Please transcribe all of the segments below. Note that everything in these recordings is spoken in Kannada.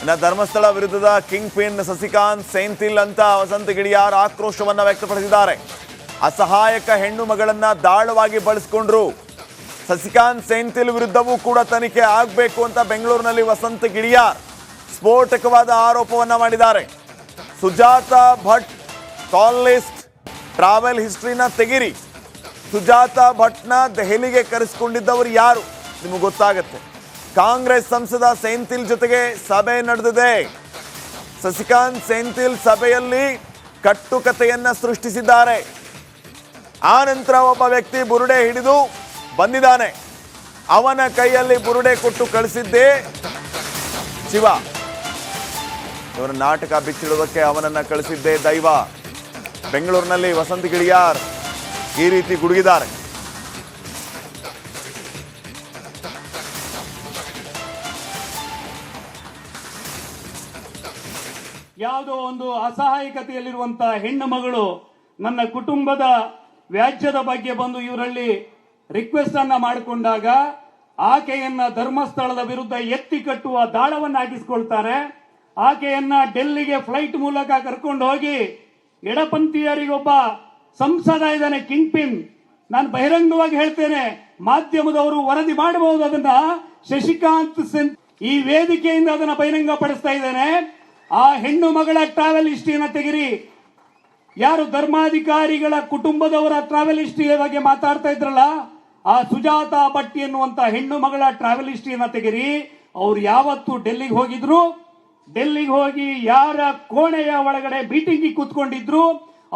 ಇನ್ನು ಧರ್ಮಸ್ಥಳ ವಿರುದ್ಧದ ಕಿಂಗ್ ಪಿನ್ ಸಸಿಕಾಂತ್ ಸೆಂಥಿಲ್ ಅಂತ ವಸಂತ ಗಿಡಿಯಾರ್ ಆಕ್ರೋಶವನ್ನ ವ್ಯಕ್ತಪಡಿಸಿದ್ದಾರೆ. ಅಸಹಾಯಕ ಹೆಣ್ಣು ಮಗಳನ್ನ ದಾಳವಾಗಿ ಬಳಸಿಕೊಂಡ್ರು. ಸಸಿಕಾಂತ್ ಸೆಂಥಿಲ್ ವಿರುದ್ಧವೂ ಕೂಡ ತನಿಖೆ ಆಗಬೇಕು ಅಂತ ಬೆಂಗಳೂರಿನಲ್ಲಿ ವಸಂತ ಗಿಡಿಯಾರ್ ಸ್ಫೋಟಕವಾದ ಆರೋಪವನ್ನ ಮಾಡಿದ್ದಾರೆ. Sujata Bhat call list travel ಹಿಸ್ಟ್ರಿನ ತೆಗಿರಿ. ಸುಜಾತಾ ಭಟ್ನ ದೆಹಲಿಗೆ ಕರೆಸಿಕೊಂಡಿದ್ದವರು ಯಾರು ನಿಮಗೆ ಗೊತ್ತಾಗುತ್ತೆ. ಕಾಂಗ್ರೆಸ್ ಸಂಸದ ಸೆಂಥಿಲ್ ಜೊತೆಗೆ ಸಭೆ ನಡೆದಿದೆ. ಸಸಿಕಾಂತ್ ಸೆಂಥಿಲ್ ಸಭೆಯಲ್ಲಿ ಕಟ್ಟುಕತೆಯನ್ನ ಸೃಷ್ಟಿಸಿದ್ದಾರೆ. ಆ ನಂತರ ಒಬ್ಬ ವ್ಯಕ್ತಿ ಬುರುಡೆ ಹಿಡಿದು ಬಂದಿದ್ದಾನೆ. ಅವನ ಕೈಯಲ್ಲಿ ಬುರುಡೆ ಕೊಟ್ಟು ಕಳಿಸಿದ್ದೇ ಶಿವ. ಇವರ ನಾಟಕ ಬಿಚ್ಚಿಡುವುದಕ್ಕೆ ಅವನನ್ನ ಕಳಿಸಿದ್ದೇ ದೈವ. ಬೆಂಗಳೂರಿನಲ್ಲಿ ವಸಂತ ಗಿಡಿಯಾರ್ ಈ ರೀತಿ ಗುಡುಗಿದ್ದಾರೆ. ಯಾವುದೋ ಒಂದು ಅಸಹಾಯಕತೆಯಲ್ಲಿರುವಂತಹ ಹೆಣ್ಣು ಮಗಳು ನನ್ನ ಕುಟುಂಬದ ವ್ಯಾಜ್ಯದ ಬಗ್ಗೆ ಬಂದು ಇವರಲ್ಲಿ ರಿಕ್ವೆಸ್ಟ್ ಅನ್ನ ಮಾಡಿಕೊಂಡಾಗ ಆಕೆಯನ್ನ ಧರ್ಮಸ್ಥಳದ ವಿರುದ್ಧ ಎತ್ತಿ ಕಟ್ಟುವ ದಾಳವನ್ನು ಹಾಕಿಸ್ಕೊಳ್ತಾರೆ. ಆಕೆಯನ್ನ ಡೆಲ್ಲಿಗೆ ಫ್ಲೈಟ್ ಮೂಲಕ ಕರ್ಕೊಂಡು ಹೋಗಿ ಎಡಪಂಥೀಯರಿಗೊಬ್ಬ ಸಂಸದ ಇದ್ದಾನೆ ಕಿಂಗ್ ಪಿನ್. ನಾನು ಬಹಿರಂಗವಾಗಿ ಹೇಳ್ತೇನೆ, ಮಾಧ್ಯಮದವರು ವರದಿ ಮಾಡಬಹುದು ಅದನ್ನ. ಶಶಿಕಾಂತ್ ಈ ವೇದಿಕೆಯಿಂದ ಅದನ್ನ ಬಹಿರಂಗ ಪಡಿಸ್ತಾ ಇದ್ದೇನೆ. ಆ ಹೆಣ್ಣು ಮಗಳ ಟ್ರಾವೆಲ್ ಹಿಸ್ಟ್ರಿಯನ್ನ ತೆಗಿರಿ. ಯಾರು ಧರ್ಮಾಧಿಕಾರಿಗಳ ಕುಟುಂಬದವರ ಟ್ರಾವೆಲ್ ಹಿಸ್ಟ್ರಿಯ ಬಗ್ಗೆ ಮಾತಾಡ್ತಾ ಇದ್ರಲ್ಲ, ಆ ಸುಜಾತಾ ಭಟ್ ಎನ್ನುವಂತ ಹೆಣ್ಣು ಮಗಳ ಟ್ರಾವೆಲ್ ಹಿಸ್ಟ್ರಿಯನ್ನ ತೆಗಿರಿ. ಅವ್ರು ಯಾವತ್ತು ಡೆಲ್ಲಿಗೆ ಹೋಗಿದ್ರು, ಡೆಲ್ಲಿಗೆ ಹೋಗಿ ಯಾರ ಕೋಣೆಯ ಒಳಗಡೆ ಮೀಟಿಂಗ್ ಕೂತ್ಕೊಂಡಿದ್ರು,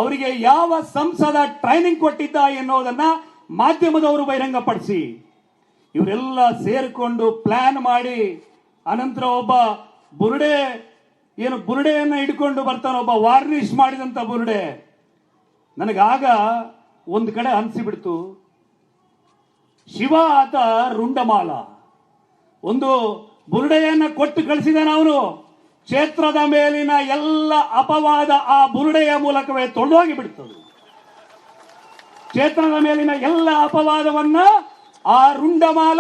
ಅವರಿಗೆ ಯಾವ ಸಂಸದ ಟ್ರೈನಿಂಗ್ ಕೊಟ್ಟಿದ್ದ ಎನ್ನುವುದನ್ನ ಮಾಧ್ಯಮದವರು ಬಹಿರಂಗಪಡಿಸಿ ಇವರೆಲ್ಲ ಸೇರಿಕೊಂಡು ಪ್ಲಾನ್ ಮಾಡಿ ಅನಂತರ ಒಬ್ಬ ಬುರುಡೆಯನ್ನ ಹಿಡ್ಕೊಂಡು ಬರ್ತಾನೆ, ಒಬ್ಬ ವಾರ್ನಿಷ್ ಮಾಡಿದಂತ ಬುರುಡೆ. ನನಗಾಗ ಒಂದು ಕಡೆ ಅನಿಸಿಬಿಡ್ತು, ಶಿವ ಆತ ರುಂಡಮಾಲ. ಒಂದು ಬುರುಡೆಯನ್ನ ಕೊಟ್ಟು ಕಳಿಸಿದಾನ ಅವನು. ಕ್ಷೇತ್ರದ ಮೇಲಿನ ಎಲ್ಲ ಅಪವಾದ ಆ ಬುರುಡೆಯ ಮೂಲಕವೇ ತೊಳೆದೋಗಿ ಬಿಡ್ತದೆ. ಕ್ಷೇತ್ರದ ಮೇಲಿನ ಎಲ್ಲ ಅಪವಾದವನ್ನ ಆ ರುಂಡಮಾಲ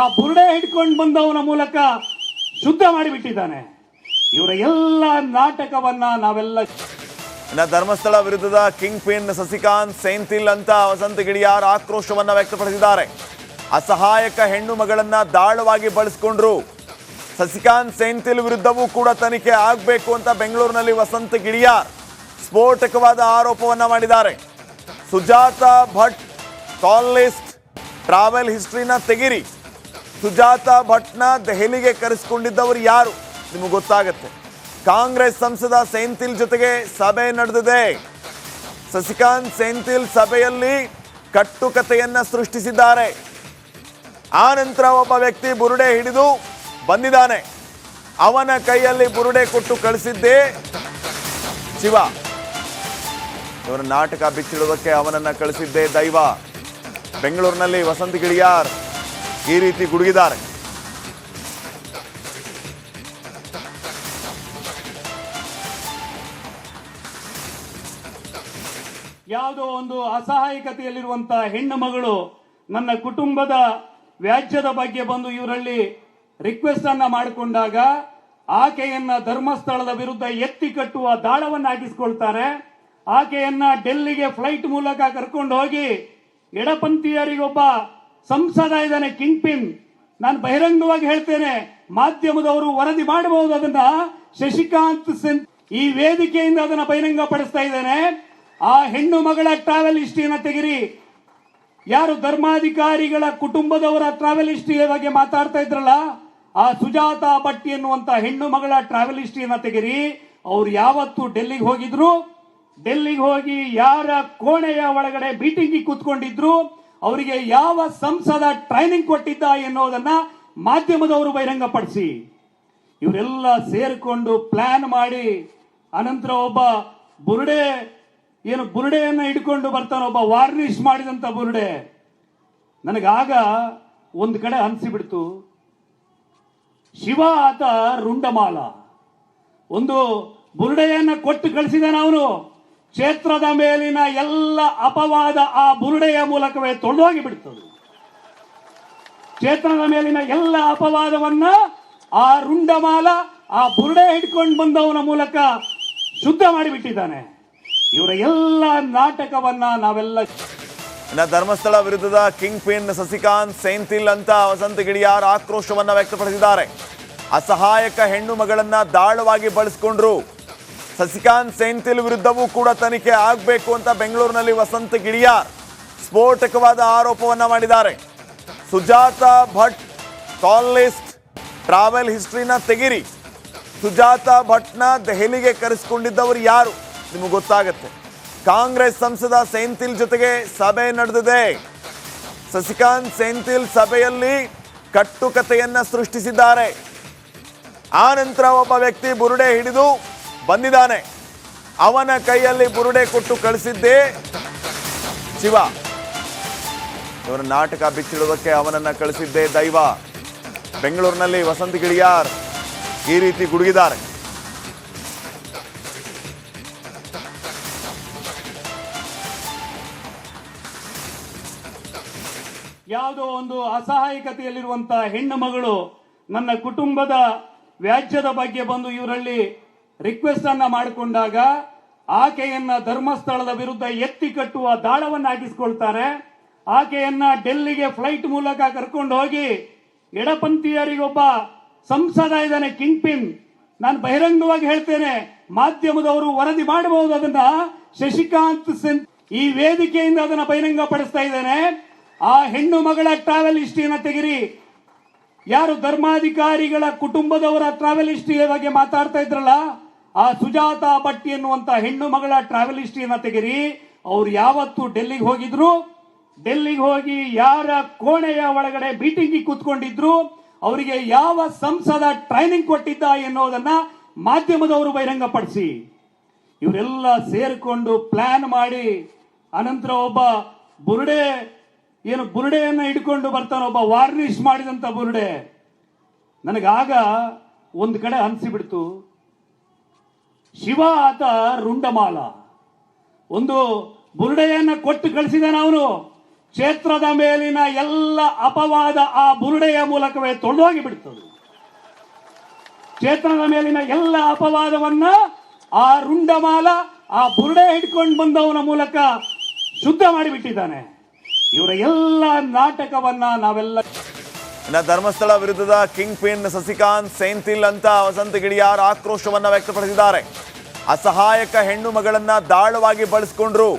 ಆ ಬುರುಡೆ ಹಿಡ್ಕೊಂಡು ಬಂದವನ ಮೂಲಕ ಶುದ್ಧ ಮಾಡಿಬಿಟ್ಟಿದ್ದಾನೆ. ಇವರ ಎಲ್ಲ ನಾಟಕವನ್ನ ನಾವೆಲ್ಲ. ಇನ್ನು ಧರ್ಮಸ್ಥಳ ವಿರುದ್ಧದ ಕಿಂಗ್ ಪಿನ್ ಸಸಿಕಾಂತ್ ಸೆಂಥಿಲ್ ಅಂತ ವಸಂತ ಗಿಡಿಯಾರ್ ಆಕ್ರೋಶವನ್ನ ವ್ಯಕ್ತಪಡಿಸಿದ್ದಾರೆ. ಅಸಹಾಯಕ ಹೆಣ್ಣು ಮಗಳನ್ನ ದಾಳವಾಗಿ ಬಳಸಿಕೊಂಡ್ರು. ಸಸಿಕಾಂತ್ ಸೆಂಥಿಲ್ ವಿರುದ್ಧವೂ ಕೂಡ ತನಿಖೆ ಆಗಬೇಕು ಅಂತ ಬೆಂಗಳೂರಿನಲ್ಲಿ ವಸಂತ ಗಿಡಿಯಾರ್ ಸ್ಫೋಟಕವಾದ ಆರೋಪವನ್ನ ಮಾಡಿದ್ದಾರೆ. Sujata Bhat call list travel ಹಿಸ್ಟ್ರಿನ ತೆಗಿರಿ. ಸುಜಾತಾ ಭಟ್ನ ದೆಹಲಿಗೆ ಕರೆಸಿಕೊಂಡಿದ್ದವರು ಯಾರು ನಿಮಗೆ ಗೊತ್ತಾಗುತ್ತೆ. ಕಾಂಗ್ರೆಸ್ ಸಂಸದ ಸೆಂಥಿಲ್ ಜೊತೆಗೆ ಸಭೆ ನಡೆದಿದೆ. ಸಸಿಕಾಂತ್ ಸೆಂಥಿಲ್ ಸಭೆಯಲ್ಲಿ ಕಟ್ಟುಕತೆಯನ್ನ ಸೃಷ್ಟಿಸಿದ್ದಾರೆ. ಆ ನಂತರ ಒಬ್ಬ ವ್ಯಕ್ತಿ ಬುರುಡೆ ಹಿಡಿದು ಬಂದಿದ್ದಾನೆ. ಅವನ ಕೈಯಲ್ಲಿ ಬುರುಡೆ ಕೊಟ್ಟು ಕಳಿಸಿದ್ದೇ ಶಿವ. ಇವರ ನಾಟಕ ಬಿಚ್ಚಿಡುವುದಕ್ಕೆ ಅವನನ್ನ ಕಳಿಸಿದ್ದೇ ದೈವ. ಬೆಂಗಳೂರಿನಲ್ಲಿ ವಸಂತ ಗಿಡಿಯಾರ್ ಈ ರೀತಿ ಗುಡುಗಿದ್ದಾರೆ. ಯಾವುದೋ ಒಂದು ಅಸಹಾಯಕತೆಯಲ್ಲಿರುವಂತಹ ಹೆಣ್ಣು ಮಗಳು ನನ್ನ ಕುಟುಂಬದ ವ್ಯಾಜ್ಯದ ಬಗ್ಗೆ ಬಂದು ಇವರಲ್ಲಿ ರಿಕ್ವೆಸ್ಟ್ ಅನ್ನ ಮಾಡಿಕೊಂಡಾಗ ಆಕೆಯನ್ನ ಧರ್ಮಸ್ಥಳದ ವಿರುದ್ಧ ಎತ್ತಿ ಕಟ್ಟುವ ದಾಳವನ್ನು ಹಾಕಿಸ್ಕೊಳ್ತಾರೆ. ಆಕೆಯನ್ನ ಡೆಲ್ಲಿಗೆ ಫ್ಲೈಟ್ ಮೂಲಕ ಕರ್ಕೊಂಡು ಹೋಗಿ ಎಡಪಂಥೀಯರಿಗೊಬ್ಬ ಸಂಸದ ಇದ್ದಾನೆ ಕಿಂಗ್ ಪಿನ್. ನಾನು ಬಹಿರಂಗವಾಗಿ ಹೇಳ್ತೇನೆ, ಮಾಧ್ಯಮದವರು ವರದಿ ಮಾಡಬಹುದು ಅದನ್ನ. ಶಶಿಕಾಂತ್ ಈ ವೇದಿಕೆಯಿಂದ ಅದನ್ನ ಬಹಿರಂಗ ಪಡಿಸ್ತಾ ಇದ್ದೇನೆ. ಆ ಹೆಣ್ಣು ಮಗಳ ಟ್ರಾವೆಲ್ ಹಿಸ್ಟ್ರಿಯನ್ನ ತೆಗಿರಿ. ಯಾರು ಧರ್ಮಾಧಿಕಾರಿಗಳ ಕುಟುಂಬದವರ ಟ್ರಾವೆಲ್ ಹಿಸ್ಟ್ರಿಯ ಬಗ್ಗೆ ಮಾತಾಡ್ತಾ ಇದ್ರಲ್ಲ, ಆ ಸುಜಾತಾ ಭಟ್ ಎನ್ನುವಂತ ಹೆಣ್ಣು ಮಗಳ ಟ್ರಾವೆಲ್ ಹಿಸ್ಟ್ರಿಯನ್ನ ತೆಗಿರಿ. ಅವ್ರು ಯಾವತ್ತು ಡೆಲ್ಲಿಗೆ ಹೋಗಿದ್ರು, ಡೆಲ್ಲಿಗೆ ಹೋಗಿ ಯಾರ ಕೋಣೆಯ ಒಳಗಡೆ ಮೀಟಿಂಗ್ ಕೂತ್ಕೊಂಡಿದ್ರು, ಅವರಿಗೆ ಯಾವ ಸಂಸದ ಟ್ರೈನಿಂಗ್ ಕೊಟ್ಟಿದ್ದ ಎನ್ನುವುದನ್ನ ಮಾಧ್ಯಮದವರು ಬಹಿರಂಗಪಡಿಸಿ ಇವರೆಲ್ಲ ಸೇರಿಕೊಂಡು ಪ್ಲಾನ್ ಮಾಡಿ ಅನಂತರ ಒಬ್ಬ ಬುರುಡೆಯನ್ನ ಹಿಡ್ಕೊಂಡು ಬರ್ತಾನೆ, ಒಬ್ಬ ವಾರ್ನಿಷ್ ಮಾಡಿದಂತ ಬುರುಡೆ. ನನಗಾಗ ಒಂದು ಕಡೆ ಅನಿಸಿಬಿಡ್ತು, ಶಿವ ಆತ ರುಂಡಮಾಲ. ಒಂದು ಬುರುಡೆಯನ್ನ ಕೊಟ್ಟು ಕಳಿಸಿದಾನ ಅವನು. ಕ್ಷೇತ್ರದ ಮೇಲಿನ ಎಲ್ಲ ಅಪವಾದ ಆ ಬುರುಡೆಯ ಮೂಲಕವೇ ತೊಳೆದೋಗಿ ಬಿಡ್ತದೆ. ಕ್ಷೇತ್ರದ ಮೇಲಿನ ಎಲ್ಲ ಅಪವಾದವನ್ನ ಆ ರುಂಡಮಾಲ ಆ ಬುರುಡೆ ಹಿಡ್ಕೊಂಡು ಬಂದವನ ಮೂಲಕ ಶುದ್ಧ ಮಾಡಿಬಿಟ್ಟಿದ್ದಾನೆ. ಇವರ ಎಲ್ಲ ನಾಟಕವನ್ನ ನಾವೆಲ್ಲ ಇನ್ನು ಧರ್ಮಸ್ಥಳ ವಿರುದ್ಧದ ಕಿಂಗ್ ಪಿನ್ ಸಸಿಕಾಂತ್ ಸೆಂಥಿಲ್ ಅಂತ ವಸಂತ ಗಿಡಿಯಾರ್ ಆಕ್ರೋಶವನ್ನ ವ್ಯಕ್ತಪಡಿಸಿದ್ದಾರೆ. ಅಸಹಾಯಕ ಹೆಣ್ಣು ಮಗಳನ್ನ ದಾಳವಾಗಿ ಬಳಸಿಕೊಂಡ್ರು. ಸಸಿಕಾಂತ್ ಸೆಂಥಿಲ್ ವಿರುದ್ಧವೂ ಕೂಡ ತನಿಖೆ ಆಗಬೇಕು ಅಂತ ಬೆಂಗಳೂರಿನಲ್ಲಿ ವಸಂತ ಗಿಡಿಯಾರ್ ಸ್ಫೋಟಕವಾದ ಆರೋಪವನ್ನ ಮಾಡಿದ್ದಾರೆ. Sujata Bhat call list travel ಹಿಸ್ಟ್ರಿನ ತೆಗಿರಿ. ಸುಜಾತಾ ಭಟ್ನ ದೆಹಲಿಗೆ ಕರೆಸಿಕೊಂಡಿದ್ದವರು ಯಾರು ನಿಮಗೆ ಗೊತ್ತಾಗುತ್ತೆ. ಕಾಂಗ್ರೆಸ್ ಸಂಸದ ಸೆಂಥಿಲ್ ಜೊತೆಗೆ ಸಭೆ ನಡೆದಿದೆ. ಸಸಿಕಾಂತ್ ಸೆಂಥಿಲ್ ಸಭೆಯಲ್ಲಿ ಕಟ್ಟುಕತೆಯನ್ನ ಸೃಷ್ಟಿಸಿದ್ದಾರೆ. ಆ ನಂತರ ಒಬ್ಬ ವ್ಯಕ್ತಿ ಬುರುಡೆ ಹಿಡಿದು ಬಂದಿದ್ದಾನೆ. ಅವನ ಕೈಯಲ್ಲಿ ಬುರುಡೆ ಕೊಟ್ಟು ಕಳಿಸಿದ್ದೇ ಶಿವ. ಇವರ ನಾಟಕ ಬಿಚ್ಚಿಡುವುದಕ್ಕೆ ಅವನನ್ನ ಕಳಿಸಿದ್ದೇ ದೈವ. ಬೆಂಗಳೂರಿನಲ್ಲಿ ವಸಂತ ಗಿಳಿಯಾರ್ ಈ ರೀತಿ ಗುಡುಗಿದ್ದಾರೆ. ಯಾವುದೋ ಒಂದು ಅಸಹಾಯಕತೆಯಲ್ಲಿರುವಂತಹ ಹೆಣ್ಣು ಮಗಳು ನನ್ನ ಕುಟುಂಬದ ವ್ಯಾಜ್ಯದ ಬಗ್ಗೆ ಬಂದು ಇವರಲ್ಲಿ ರಿಕ್ವೆಸ್ಟ್ ಅನ್ನ ಮಾಡಿಕೊಂಡಾಗ ಆಕೆಯನ್ನ ಧರ್ಮಸ್ಥಳದ ವಿರುದ್ಧ ಎತ್ತಿ ಕಟ್ಟುವ ದಾಳವನ್ನು ಹಾಕಿಸ್ಕೊಳ್ತಾರೆ. ಆಕೆಯನ್ನ ಡೆಲ್ಲಿಗೆ ಫ್ಲೈಟ್ ಮೂಲಕ ಕರ್ಕೊಂಡು ಹೋಗಿ ಎಡಪಂಥೀಯರಿಗೊಬ್ಬ ಸಂಸದ ಇದ್ದಾನೆ ಕಿಂಗ್ ಪಿನ್. ನಾನು ಬಹಿರಂಗವಾಗಿ ಹೇಳ್ತೇನೆ, ಮಾಧ್ಯಮದವರು ವರದಿ ಮಾಡಬಹುದು ಅದನ್ನ. ಶಶಿಕಾಂತ್ ಈ ವೇದಿಕೆಯಿಂದ ಅದನ್ನ ಬಹಿರಂಗ ಪಡಿಸ್ತಾ ಇದ್ದೇನೆ. ಆ ಹೆಣ್ಣು ಮಗಳ ಟ್ರಾವೆಲ್ ಹಿಸ್ಟ್ರಿಯನ್ನ ತೆಗಿರಿ. ಯಾರು ಧರ್ಮಾಧಿಕಾರಿಗಳ ಕುಟುಂಬದವರ ಟ್ರಾವೆಲ್ ಹಿಸ್ಟ್ರಿಯ ಬಗ್ಗೆ ಮಾತಾಡ್ತಾ ಇದ್ರಲ್ಲ, ಆ ಸುಜಾತಾ ಭಟ್ ಎನ್ನುವಂತ ಹೆಣ್ಣು ಮಗಳ ಟ್ರಾವೆಲ್ ಹಿಸ್ಟ್ರಿಯನ್ನ ತೆಗಿರಿ. ಅವ್ರು ಯಾವತ್ತು ಡೆಲ್ಲಿಗೆ ಹೋಗಿದ್ರು, ಡೆಲ್ಲಿಗೆ ಹೋಗಿ ಯಾರ ಕೋಣೆಯ ಒಳಗಡೆ ಮೀಟಿಂಗ್ ಕೂತ್ಕೊಂಡಿದ್ರು, ಅವರಿಗೆ ಯಾವ ಸಂಸದ ಟ್ರೈನಿಂಗ್ ಕೊಟ್ಟಿದ್ದ ಎನ್ನುವುದನ್ನ ಮಾಧ್ಯಮದವರು ಬಹಿರಂಗಪಡಿಸಿ. ಇವರೆಲ್ಲ ಸೇರಿಕೊಂಡು ಪ್ಲಾನ್ ಮಾಡಿ ಅನಂತರ ಒಬ್ಬ ಬುರುಡೆಯನ್ನ ಹಿಡ್ಕೊಂಡು ಬರ್ತಾನೆ, ಒಬ್ಬ ವಾರ್ನಿಷ್ ಮಾಡಿದಂತ ಬುರುಡೆ. ನನಗಾಗ ಒಂದು ಕಡೆ ಅನಿಸಿಬಿಡ್ತು, ಶಿವ ಆತ ರುಂಡಮಾಲ. ಒಂದು ಬುರುಡೆಯನ್ನ ಕೊಟ್ಟು ಕಳಿಸಿದಾನ ಅವನು. ಕ್ಷೇತ್ರದ ಮೇಲಿನ ಎಲ್ಲ ಅಪವಾದ ಆ ಬುರುಡೆಯ ಮೂಲಕವೇ ತೊಳೆದೋಗಿ ಬಿಡ್ತದೆ. ಕ್ಷೇತ್ರದ ಮೇಲಿನ ಎಲ್ಲ ಅಪವಾದವನ್ನ ಆ ರುಂಡಮಾಲ ಆ ಬುರುಡೆ ಹಿಡ್ಕೊಂಡು ಬಂದವನ ಮೂಲಕ ಶುದ್ಧ ಮಾಡಿಬಿಟ್ಟಿದ್ದಾನೆ. ಇವರ ಎಲ್ಲ ನಾಟಕವನ್ನ ನಾವೆಲ್ಲ ಇನ್ನು ಧರ್ಮಸ್ಥಳ ವಿರುದ್ಧದ ಕಿಂಗ್ ಪಿನ್ ಸಸಿಕಾಂತ್ ಸೆಂಥಿಲ್ ಅಂತ ವಸಂತ ಗಿಡಿಯಾರ್ ಆಕ್ರೋಶವನ್ನ ವ್ಯಕ್ತಪಡಿಸಿದ್ದಾರೆ. ಅಸಹಾಯಕ ಹೆಣ್ಣು ಮಗಳನ್ನ ದಾಳವಾಗಿ ಬಳಸಿಕೊಂಡ್ರು.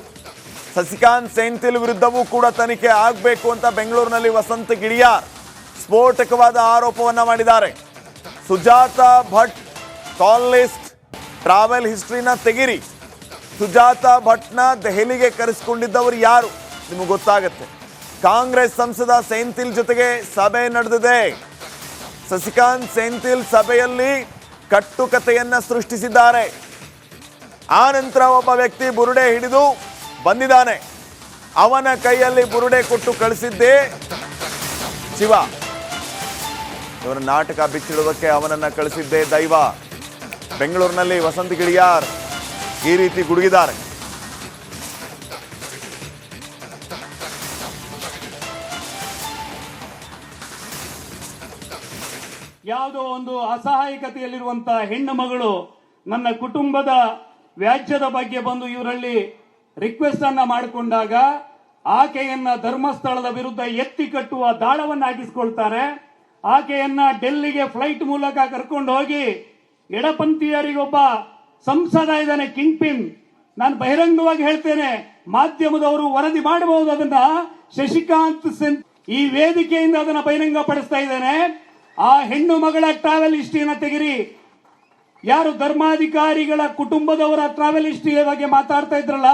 ಸಸಿಕಾಂತ್ ಸೆಂಥಿಲ್ ವಿರುದ್ಧವೂ ಕೂಡ ತನಿಖೆ ಆಗಬೇಕು ಅಂತ ಬೆಂಗಳೂರಿನಲ್ಲಿ ವಸಂತ ಗಿಡಿಯಾರ್ ಸ್ಫೋಟಕವಾದ ಆರೋಪವನ್ನ ಮಾಡಿದ್ದಾರೆ. Sujata Bhat call list travel ಹಿಸ್ಟ್ರಿನ ತೆಗಿರಿ. ಸುಜಾತಾ ಭಟ್ನ ದೆಹಲಿಗೆ ಕರೆಸಿಕೊಂಡಿದ್ದವರು ಯಾರು ನಿಮಗೆ ಗೊತ್ತಾಗುತ್ತೆ. ಕಾಂಗ್ರೆಸ್ ಸಂಸದ ಸೆಂಥಿಲ್ ಜೊತೆಗೆ ಸಭೆ ನಡೆದಿದೆ. ಸಸಿಕಾಂತ್ ಸೆಂಥಿಲ್ ಸಭೆಯಲ್ಲಿ ಕಟ್ಟುಕತೆಯನ್ನ ಸೃಷ್ಟಿಸಿದ್ದಾರೆ. ಆ ನಂತರ ಒಬ್ಬ ವ್ಯಕ್ತಿ ಬುರುಡೆ ಹಿಡಿದು ಬಂದಿದ್ದಾನೆ. ಅವನ ಕೈಯಲ್ಲಿ ಬುರುಡೆ ಕೊಟ್ಟು ಕಳಿಸಿದ್ದೇ ಶಿವ. ಇವರ ನಾಟಕ ಬಿಚ್ಚಿಡುವುದಕ್ಕೆ ಅವನನ್ನ ಕಳಿಸಿದ್ದೇ ದೈವ. ಬೆಂಗಳೂರಿನಲ್ಲಿ ವಸಂತ ಗಿಳಿಯಾರ್ ಈ ರೀತಿ ಗುಡುಗಿದ್ದಾರೆ. ಯಾವುದೋ ಒಂದು ಅಸಹಾಯಕತೆಯಲ್ಲಿರುವಂತಹ ಹೆಣ್ಣು ಮಗಳು ನನ್ನ ಕುಟುಂಬದ ವ್ಯಾಜ್ಯದ ಬಗ್ಗೆ ಬಂದು ಇವರಲ್ಲಿ ರಿಕ್ವೆಸ್ಟ್ ಅನ್ನ ಮಾಡಿಕೊಂಡಾಗ ಆಕೆಯನ್ನ ಧರ್ಮಸ್ಥಳದ ವಿರುದ್ಧ ಎತ್ತಿ ಕಟ್ಟುವ ದಾಳವನ್ನು ಹಾಕಿಸ್ಕೊಳ್ತಾರೆ. ಆಕೆಯನ್ನ ಡೆಲ್ಲಿಗೆ ಫ್ಲೈಟ್ ಮೂಲಕ ಕರ್ಕೊಂಡು ಹೋಗಿ ಎಡಪಂಥೀಯರಿಗೊಬ್ಬ ಸಂಸದ ಇದ್ದಾನೆ ಕಿಂಗ್ ಪಿನ್. ನಾನು ಬಹಿರಂಗವಾಗಿ ಹೇಳ್ತೇನೆ, ಮಾಧ್ಯಮದವರು ವರದಿ ಮಾಡಬಹುದು ಅದನ್ನ. ಶಶಿಕಾಂತ್ ಈ ವೇದಿಕೆಯಿಂದ ಅದನ್ನ ಬಹಿರಂಗ ಪಡಿಸ್ತಾ ಇದ್ದೇನೆ. ಆ ಹೆಣ್ಣು ಮಗಳ ಟ್ರಾವೆಲ್ ಹಿಸ್ಟ್ರಿಯನ್ನ ತೆಗಿರಿ. ಯಾರು ಧರ್ಮಾಧಿಕಾರಿಗಳ ಕುಟುಂಬದವರ ಟ್ರಾವೆಲ್ ಹಿಸ್ಟ್ರಿಯ ಬಗ್ಗೆ ಮಾತಾಡ್ತಾ ಇದ್ರಲ್ಲ,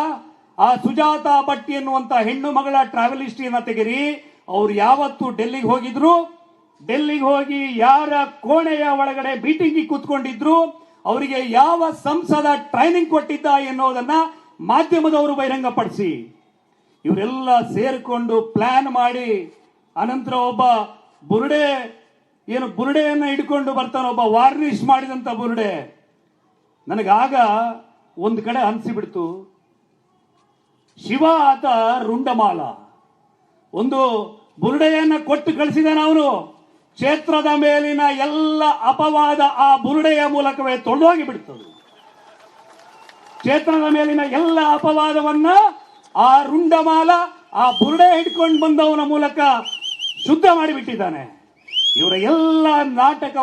ಆ ಸುಜಾತಾ ಭಟ್ ಎನ್ನುವಂತ ಹೆಣ್ಣು ಮಗಳ ಟ್ರಾವೆಲ್ ಹಿಸ್ಟ್ರಿಯನ್ನ ತೆಗಿರಿ. ಅವ್ರು ಯಾವತ್ತು ಡೆಲ್ಲಿಗೆ ಹೋಗಿದ್ರು, ಡೆಲ್ಲಿಗೆ ಹೋಗಿ ಯಾರ ಕೋಣೆಯ ಒಳಗಡೆ ಮೀಟಿಂಗ್ ಕೂತ್ಕೊಂಡಿದ್ರು, ಅವರಿಗೆ ಯಾವ ಸಂಸದ ಟ್ರೈನಿಂಗ್ ಕೊಟ್ಟಿದ್ದ ಎನ್ನುವುದನ್ನ ಮಾಧ್ಯಮದವರು ಬಹಿರಂಗಪಡಿಸಿ. ಇವರೆಲ್ಲ ಸೇರಿಕೊಂಡು ಪ್ಲಾನ್ ಮಾಡಿ ಅನಂತರ ಒಬ್ಬ ಬುರುಡೆಯನ್ನ ಹಿಡ್ಕೊಂಡು ಬರ್ತಾನೆ, ಒಬ್ಬ ವಾರ್ನಿಷ್ ಮಾಡಿದಂತ ಬುರುಡೆ. ನನಗಾಗ ಒಂದು ಕಡೆ ಅನಿಸಿಬಿಡ್ತು, ಶಿವ ಆತ ರುಂಡಮಾಲ. ಒಂದು ಬುರುಡೆಯನ್ನ ಕೊಟ್ಟು ಕಳಿಸಿದಾನ ಅವನು. ಕ್ಷೇತ್ರದ ಮೇಲಿನ ಎಲ್ಲ ಅಪವಾದ ಆ ಬುರುಡೆಯ ಮೂಲಕವೇ ತೊಳೆದೋಗಿ ಬಿಡುತ್ತದೆ. ಕ್ಷೇತ್ರದ ಮೇಲಿನ ಎಲ್ಲ ಅಪವಾದವನ್ನ ಆ ರುಂಡಮಾಲ ಆ ಬುರುಡೆ ಹಿಡ್ಕೊಂಡು ಬಂದವನ ಮೂಲಕ ಶುದ್ಧ ಮಾಡಿಬಿಟ್ಟಿದ್ದಾನೆ. ಇವರ ಎಲ್ಲ ನಾಟಕ